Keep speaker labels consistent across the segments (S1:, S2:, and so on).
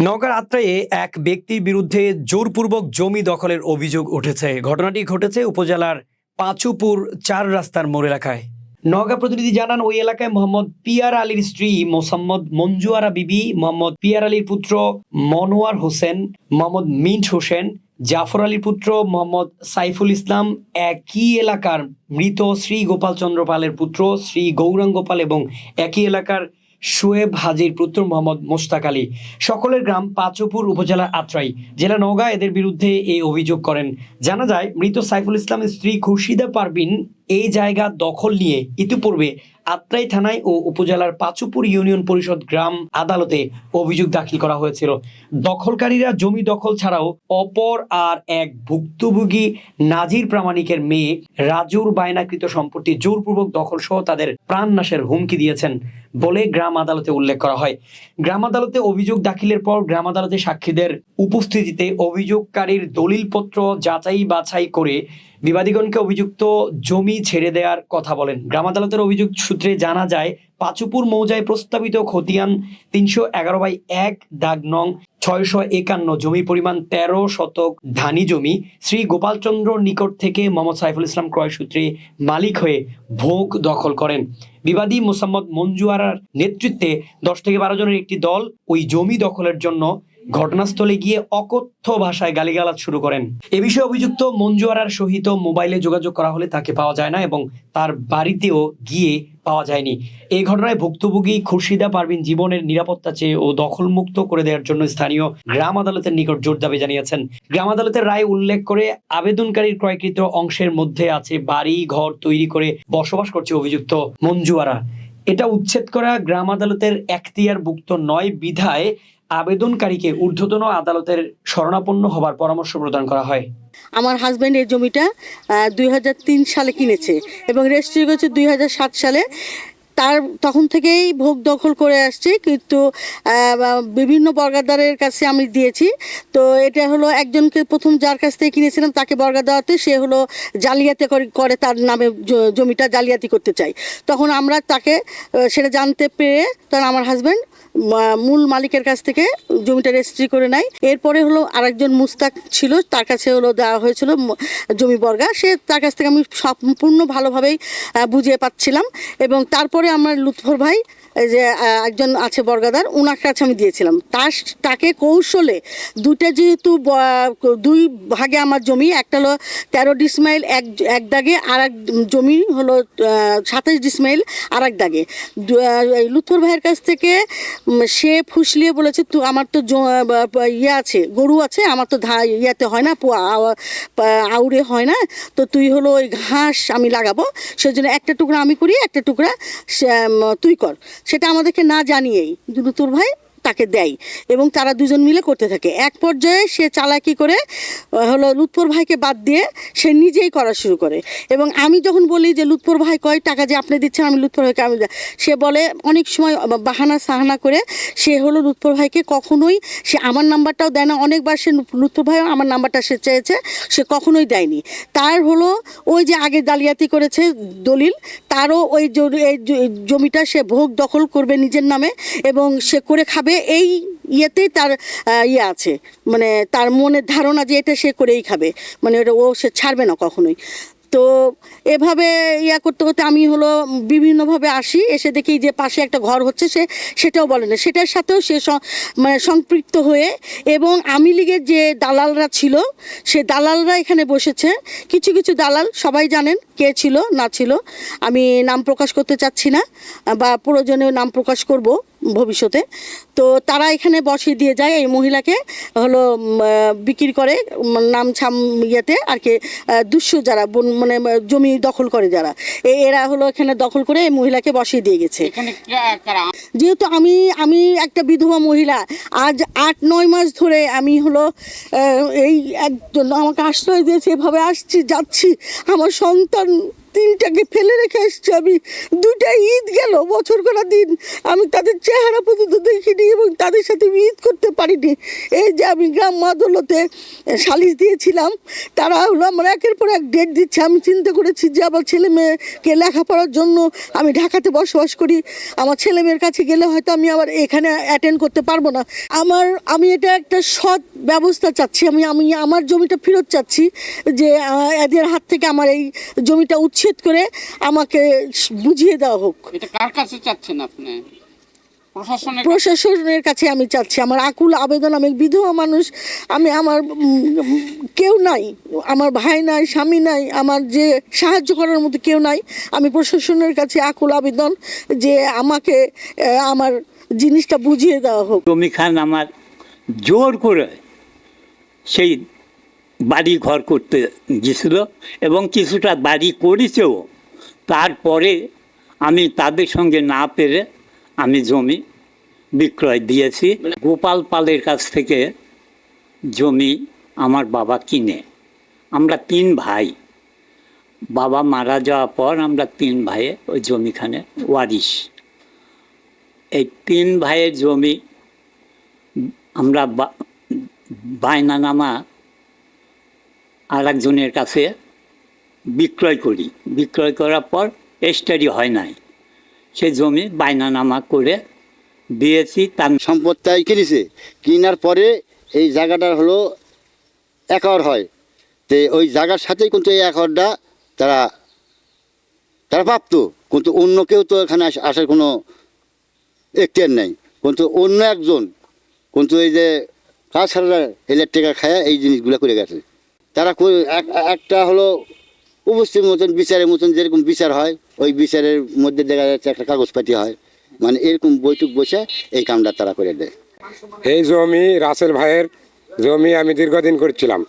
S1: নওগাঁর আত্রাইয়ে এক ব্যক্তির বিরুদ্ধে জোরপূর্বক জমি দখলের অভিযোগ উঠেছে। ঘটনাটি ঘটেছে উপজেলার পাঁচুপুর ৪ রাস্তার মোড় এলাকায়। নওগাঁ প্রতিনিধি জানান, ওই এলাকায় মোহাম্মদ পিয়ার আলীর স্ত্রী মোসাম্মদ মঞ্জুয়ারা বিবি, মোহাম্মদ পিয়ার আলীর পুত্র মনোয়ার হোসেন, মোহাম্মদ মিন্ট হোসেন, জাফর আলীর পুত্র মোহাম্মদ সাইফুল ইসলাম, একই এলাকার মৃত শ্রী গোপাল চন্দ্র পালের পুত্র শ্রী গৌরাঙ্গ পাল এবং একই এলাকার শোয়েব হাজির পুত্র মোহাম্মদ মোশতাক আলী, সকলের গ্রাম পাঁচুপুর উপজেলার আত্রাই, জেলা নওগাঁ, এদের বিরুদ্ধে এই অভিযোগ করেন। জানা যায়, মৃত সাইফুল ইসলামের স্ত্রী খুরশিদা পারভিন এই জায়গা দখল নিয়ে ইতিপূর্বে আত্রাই থানায় ও উপজেলার পাঁচুপুর ইউনিয়ন পরিষদ গ্রাম আদালতে অভিযোগ দাখিল করা হয়েছিল। দখলকারীরা জমি দখল ছাড়াও অপর আর এক ভুক্তভোগী নাজির প্রামাণিকের মেয়ে রাজুর বায়নাকৃত সম্পত্তি জোরপূর্বক দখল সহ তাদের প্রাণনাশের হুমকি দিয়েছেন বলে গ্রাম আদালতে উল্লেখ করা হয়। গ্রাম আদালতে অভিযোগ দাখিলের পর গ্রাম আদালতে সাক্ষীদের উপস্থিতিতে অভিযোগকারীর দলিলপত্র যাচাই বাছাই করে বিবাদীগণকে অভিযুক্ত জমি ছেড়ে দেওয়ার কথা বলেন। গ্রাম আদালতের অভিযোগ সূত্রে জানা যায়, পাঁচুপুর মৌজায় প্রস্তাবিত খতিয়ান ৩১১/১ দাগ নং ৬৫১ জমির পরিমাণ ১৩ শতক ধানি জমি শ্রী গোপালচন্দ্র নিকট থেকে মোহাম্মদ সাইফুল ইসলাম ক্রয় সূত্রে মালিক হয়ে ভোগ দখল করেন। বিবাদী মোসাম্মদ মঞ্জুয়ারার নেতৃত্বে ১০ থেকে ১২ জনের একটি দল ওই জমি দখলের জন্য ঘটনাস্থলে গিয়ে অকথ্য ভাষায় গালিগালাজ শুরু করেন। এ বিষয়ে অভিযুক্ত মঞ্জুয়ারার সহিত মোবাইলে যোগাযোগ করা হলে তাকে পাওয়া যায় না এবং তার বাড়িতেও গিয়ে পাওয়া যায়নি। এই ঘটনায় ভুক্তভোগী খুরশিদা পারভিন জীবনের নিরাপত্তা চেয়ে ও দখলমুক্ত করে দেওয়ার জন্য স্থানীয় গ্রাম আদালতের নিকট জোর দাবি জানিয়েছেন। গ্রাম আদালতের রায় উল্লেখ করে আবেদনকারীর ক্রয়কৃত অংশের মধ্যে আছে বাড়ি ঘর তৈরি করে বসবাস করছে অভিযুক্ত মঞ্জুয়ারা। এটা উচ্ছেদ করা গ্রাম আদালতের এখতিয়ারভুক্ত নয় বিধায় আবেদনকারীকে ঊর্ধ্বতন আদালতের শরণাপন্ন হবার পরামর্শ প্রদান করা হয়।
S2: আমার হাজব্যান্ড এই জমিটা ২০০৩ সালে কিনেছে এবং রেজিস্ট্রি করেছে ২০০৭ সালে। তার তখন থেকেই ভোগ দখল করে আসছে, কিন্তু বিভিন্ন বর্গাদারের কাছে আমি দিয়েছি। তো এটা হলো একজনকে প্রথম যার কাছ থেকে কিনেছিলাম তাকে বর্গা দেওয়াতে সে হলো জালিয়াতি করে তার নামে জমিটা জালিয়াতি করতে চাই। তখন আমরা তাকে সেটা জানতে পেরে তখন আমার হাজব্যান্ড মূল মালিকের কাছ থেকে জমিটা রেজিস্ট্রি করে নেয়। এরপরে হলো আরেকজন মুস্তাক ছিল, তার কাছে হলো দেওয়া হয়েছিল জমি বর্গা। তার কাছ থেকে আমি সম্পূর্ণ ভালোভাবেই বুঝিয়ে পাচ্ছিলাম এবং তারপরে আমার লুৎফর ভাই যে একজন আছে বর্গাদার, ওনার কাছে আমি দিয়েছিলাম। তাকে কৌশলে দুইটা, যেহেতু দুই ভাগে আমার জমি, একটা হলো 13 ডিসমাইল এক দাগে, আর এক জমি হলো 27 ডিসমাইল আর এক দাগে। লুৎফর ভাইয়ের কাছ থেকে সে ফুসলিয়ে বলেছে, তো আমার তো ইয়ে আছে, গরু আছে, আমার তো ইয়াতে হয় না, আউড়ে হয় না, তো তুই হলো ওই ঘাস আমি লাগাবো, সেজন্য একটা টুকরা আমি করি, একটা টুকরা তুই কর। সেটা আমাদেরকে না জানিয়েই লুৎফর ভাই তাকে দেয় এবং তারা দুজন মিলে করতে থাকে। এক পর্যায়ে সে চালাকি করে হলো লুৎফর ভাইকে বাদ দিয়ে সে নিজেই করা শুরু করে এবং আমি যখন বলি যে লুৎফর ভাই কয় টাকা যে আপনি দিচ্ছেন, আমি লুৎফর ভাইকে সে বলে অনেক সময় বাহানা সাহানা করে সে হলো লুৎফর ভাইকে কখনোই সে আমার নাম্বারটাও দেয় না। অনেকবার সে লুৎফর ভাইও আমার নাম্বারটা সে চেয়েছে, সে কখনোই দেয়নি। তার হলো ওই যে আগে জালিয়াতি করেছে দলিল, তারও ওই জমিটা সে ভোগ দখল করবে নিজের নামে এবং সে করে খাবে, এই ইয়েতেই তার ইয়ে আছে, মানে তার মনের ধারণা যে এটা সে করেই খাবে, মানে ওটা সে ছাড়বে না কখনোই। তো এভাবে করতে করতে আমি হলো বিভিন্নভাবে আসি, এসে দেখি যে পাশে একটা ঘর হচ্ছে, সেটাও বলে না, সেটার সাথেও সে মানে সম্পৃক্ত হয়ে, এবং আওয়ামী লীগের যে দালালরা ছিল সে দালালরা এখানে বসেছে। কিছু কিছু দালাল সবাই জানেন কে ছিল না ছিল, আমি নাম প্রকাশ করতে চাচ্ছি না বা প্রয়োজনেও নাম প্রকাশ করব ভবিষ্যতে। তো তারা এখানে বসিয়ে দিয়ে যায়, এই মহিলাকে হলো বিক্রি করে নাম ছাম ইয়েতে আর কি, দুঃস্ব যারা মানে জমি দখল করে যারা, এরা হলো এখানে দখল করে এই মহিলাকে বসিয়ে দিয়ে গেছে। যেহেতু আমি একটা বিধবা মহিলা, আজ ৮-৯ মাস ধরে আমি হলো এই একজন আমাকে আশ্রয় দিয়েছে, এভাবে আসছি যাচ্ছি, আমার সন্তান তিনটাকে ফেলে রেখে এসছি আমি। দুইটা ঈদ গেল, বছর করা দিন আমি তাদের চেহারা পর্যন্ত দেখিনি এবং তাদের সাথে আমি ঈদ করতে পারিনি। এই যে আমি গ্রাম আদালতে সালিশ দিয়েছিলাম, তারা হলো আমার একের পর এক ডেট দিচ্ছে। আমি চিন্তা করেছি যে আমার ছেলে মেয়েকে লেখাপড়ার জন্য আমি ঢাকাতে বসবাস করি, আমার ছেলে মেয়ের কাছে গেলে হয়তো আমি আবার এখানে অ্যাটেন্ড করতে পারবো না। আমি এটা একটা সৎ ব্যবস্থা চাচ্ছি। আমি আমি আমার জমিটা ফেরত চাচ্ছি, যে এদের হাত থেকে আমার এই জমিটা উচ্ছেদ করে আমাকে বুঝিয়ে দেওয়া হোক।
S3: এটা কার কাছে চাচ্ছেন আপনি?
S2: প্রশাসনের কাছে আমি চাচ্ছি। আমার আকুল আবেদন, আমি বিধবা মানুষ, আমার কেউ নাই, আমার ভাই নাই, স্বামী নাই, আমার যে সাহায্য করার মতো কেউ নাই। আমি প্রশাসনের কাছে আকুল আবেদন যে আমাকে আমার জিনিসটা বুঝিয়ে দেওয়া হোক।
S4: জমি খান আমার জোর করে সেই বাড়ি ঘর করতে গেছিল এবং কিছুটা বাড়ি করেছেও। তারপরে আমি তাদের সঙ্গে না পেরে আমি জমি বিক্রয় দিয়েছি। গোপাল পালের কাছ থেকে জমি আমার বাবা কিনে। আমরা 3 ভাই, বাবা মারা যাওয়ার পর আমরা 3 ভাইয়ে ওই জমিখানে ওয়ারিশ। এই 3 ভাইয়ের জমি আমরা বায়নানামা আর একজনের কাছে বিক্রয় করি। বিক্রয় করার পর এস্টারি হয় নাই, সে জমি বায়নানামা করে দিয়েছি। তার
S5: সম্পদটাই কিনেছে, কেনার পরে এই জায়গাটার হলো একর হয়, তো ওই জায়গার সাথেই কিন্তু এই একরটা তারা প্রাপ্ত, কিন্তু অন্য কেউ তো এখানে আসার কোনো এখতিয়ার নেই। কিন্তু অন্য একজন কিন্তু এই যে কাজ ছাড়া ইলেকট্রিকা খায় এই জিনিসগুলো করে গেছে। তারা একটা হলো উপস্থিত মতন বিচারের মতন যেরকম বিচার হয়, ওই বিচারের মধ্যে দেখা যাচ্ছে একটা কাগজপাতি হয়, মানে এরকম বৈঠক বসে এই কামটা তারা করে দেয়।
S6: এই জমি রাসেল ভাইয়ের জমি আমি দীর্ঘদিন করছিলাম।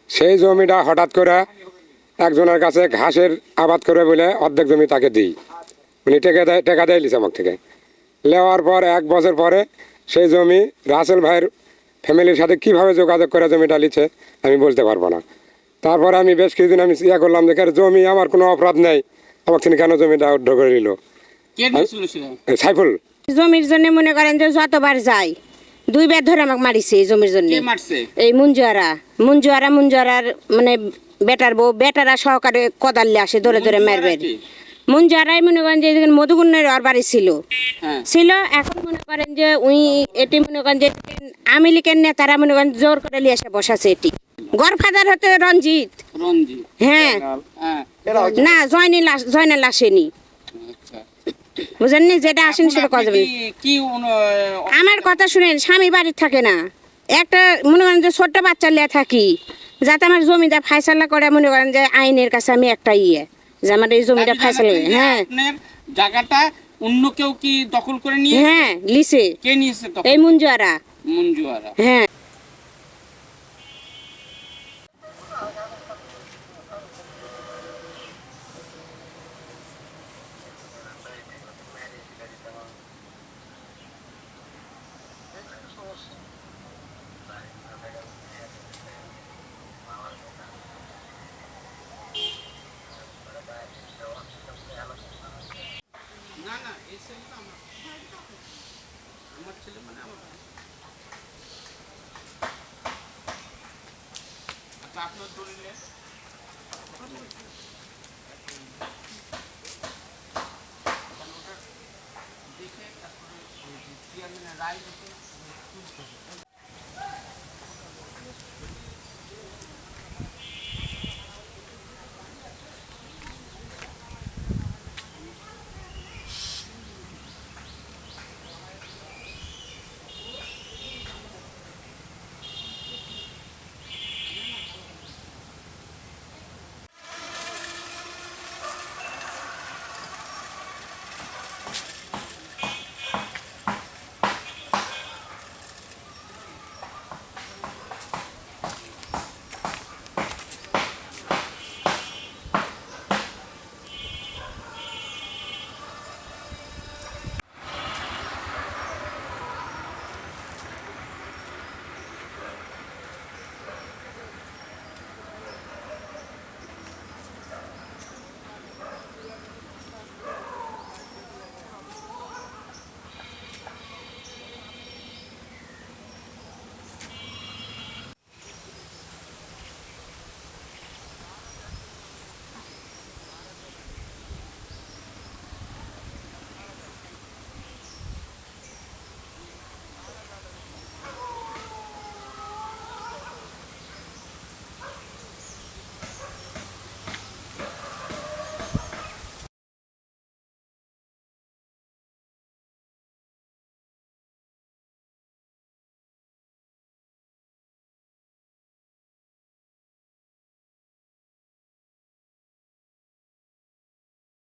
S6: সেই জমিটা হঠাৎ করে একজনের কাছে ঘাসের আবাদ করে বলে অর্ধেক জমি তাকে দিই, উনি টাকা দেয় লিছে আমার থেকে। নেওয়ার পর 1 বছর পরে সেই জমি রাসেল ভাইয়ের ফ্যামিলির সাথে কীভাবে যোগাযোগ করে জমিটা লিছে আমি বলতে পারবো না। তারপরে আমি বেশ কিছুদিন আমি করলাম যে জমি আমার কোনো অপরাধ নেই, আমার তিনি কেন জমিটা উদ্ধ করে নিল? সাইফুল।
S7: জমির জন্য মনে করেন যে যতবার যাই 2 বার ধরে আমাকে মারিছে এই জমির জন্য। এই মুঞ্জুয়ারার মানে বেটারা সহকারে কোদাল আসে ধরে ধরে মারবে। মুঞ্জুয়ারাই মনে করেন যে মধুগুণের ওর বাড়ি ছিল। এখন মনে করেন যে এটি মনে করেন যে আওয়ামী লীগের নেতারা মনে করেন জোর করে নিয়ে এসে বসাছে। এটি গড়ফাদার হতে রঞ্জিত। হ্যাঁ, না জয়নাল আসেনি, বুঝেননি? যেটা আসেনি সেটা কথা বলি। আমার কথা শুনেন, স্বামী বাড়ি থাকে না, একটা মনে করেন যে ছোট্ট বাচ্চা লিয়ে থাকি, যাতে আমার জমিটা ফায়সালা করে মনে করেন যে আইনের কাছে আমি একটা যে আমার এই জমিটা ফায়সালা। হ্যাঁ,
S3: জায়গাটা অন্য কেউ কি দখল করে নিয়ে?
S7: হ্যাঁ, লিছে।
S3: কে নিয়েছে?
S7: এই মুঞ্জুয়ারা। হ্যাঁ।
S3: আমার ছেলে মানে আমার আচ্ছা, আপনার দলিলে দেখে তারপরে চেয়ারম্যানের রায়